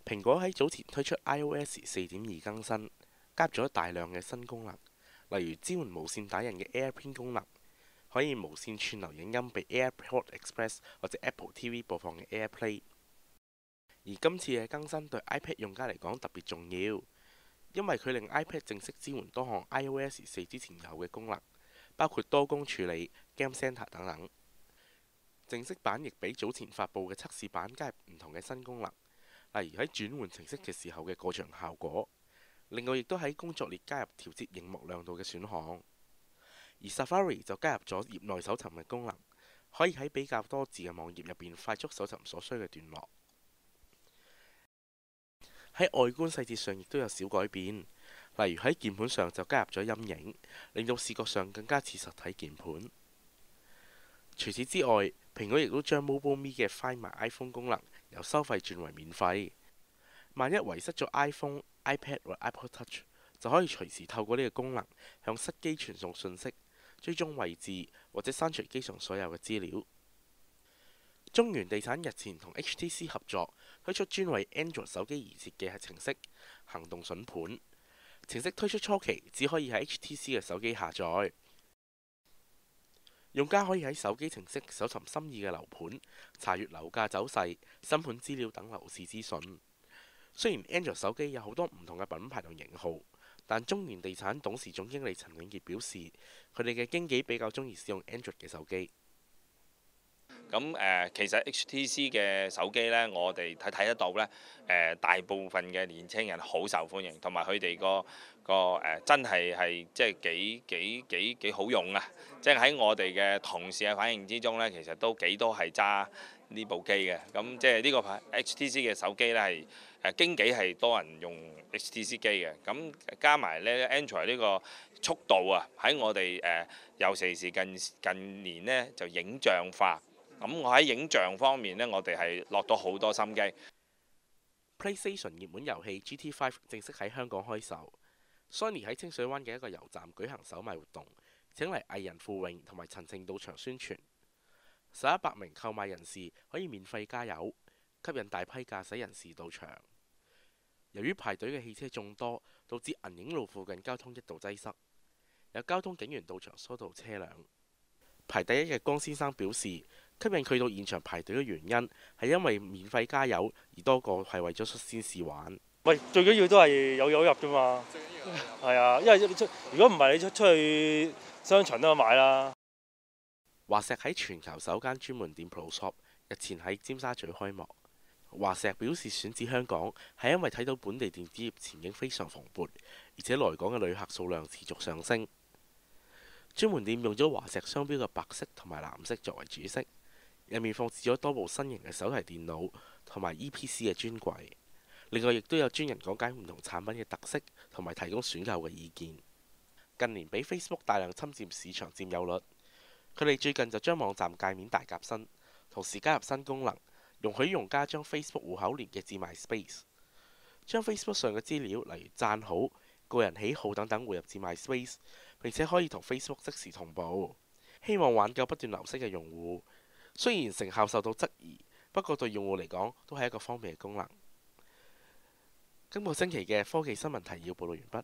蘋果喺早前推出 iOS 4.2更新，加入咗大量嘅新功能，例如支援無線打印嘅 AirPrint 功能，可以無線串流影音俾 AirPort Express 或者 Apple TV 播放嘅 AirPlay。而今次嘅更新對 iPad 用家嚟講特別重要，因為佢令 iPad 正式支援多項 iOS 4之前有嘅功能，包括多工處理、Game Center 等等。正式版亦比早前發布嘅測試版加入唔同嘅新功能，例如喺轉換程式嘅時候嘅過場效果。另外亦都喺工作列加入調節螢幕亮度嘅選項。而 Safari 就加入咗頁內搜尋嘅功能，可以喺比較多字嘅網頁入邊快速搜尋所需嘅段落。喺外觀細節上亦都有小改變，例如喺鍵盤上就加入咗陰影，令到視覺上更加似實體鍵盤。除此之外，蘋果亦都將 Mobile Me 嘅 Find My iPhone 功能由收費轉為免費。萬一遺失咗 iPhone、iPad 或 Apple Touch， 就可以隨時透過呢個功能向失機傳送信息、追蹤位置或者刪除機上所有嘅資料。中原地產日前同 HTC 合作推出專為 Android 手機而設嘅程式行動筍盤。程式推出初期只可以喺 HTC 嘅手機下載，用家可以喺手機程式搜尋心儀嘅樓盤，查閱樓價走勢、新盤資料等樓市資訊。雖然 Android 手機有好多唔同嘅品牌同型號，但中原地產董事總經理陳永傑表示，佢哋嘅經紀比較中意使用 Android 嘅手機。其實 HTC 嘅手機呢，我哋睇得到呢，大部分嘅年青人好受歡迎，同埋佢哋個真係即係幾好用啊！即係喺我哋嘅同事嘅反應之中呢，其實都幾多係揸呢部機嘅。咁即係呢個 HTC 嘅手機呢，係經紀係多人用 HTC 機嘅。咁加埋呢 Android 呢個速度啊，喺我哋尤其是近年呢，就影像化。咁我喺影像方面呢，我哋係落到好多心機。PlayStation 熱門遊戲 GT5 正式喺香港開售。Sony 喺清水灣嘅一個油站舉行首賣活動，請嚟藝人傅穎同埋陳晴到場宣傳。1100名購買人士可以免費加油，吸引大批駕駛人士到場。由於排隊嘅汽車眾多，導致銀影路附近交通一度擠塞，有交通警員到場疏導車輛。排第一嘅江先生表示，吸引佢到現場排隊嘅原因係因為免費加油，而多過係為咗率先試玩。喂，最緊要都係有油入啫嘛。係啊，因為如果唔係你出去商場都有買啦。華碩喺全球首間專門店 ProShop 日前喺尖沙咀開幕。華碩表示選址香港係因為睇到本地電子業前景非常蓬勃，而且來港嘅旅客數量持續上升。專門店用咗華碩商標嘅白色同埋藍色作為主色，入面放置咗多部新型嘅手提電腦同埋 EPC 嘅專櫃。另外亦都有專人講解唔同產品嘅特色同埋提供選購嘅意見。近年俾 Facebook 大量侵佔市場佔有率，佢哋最近就將網站界面大革新，同時加入新功能，容許用家將 Facebook 戶口連結至 MySpace， 將 Facebook 上嘅資料例如讚好、個人喜好等等匯入至 MySpace， 並且可以同 Facebook 即時同步，希望挽救不斷流失嘅用戶。雖然成效受到質疑，不過對用戶嚟講都係一個方便嘅功能。今個星期嘅科技新聞提要報導完畢。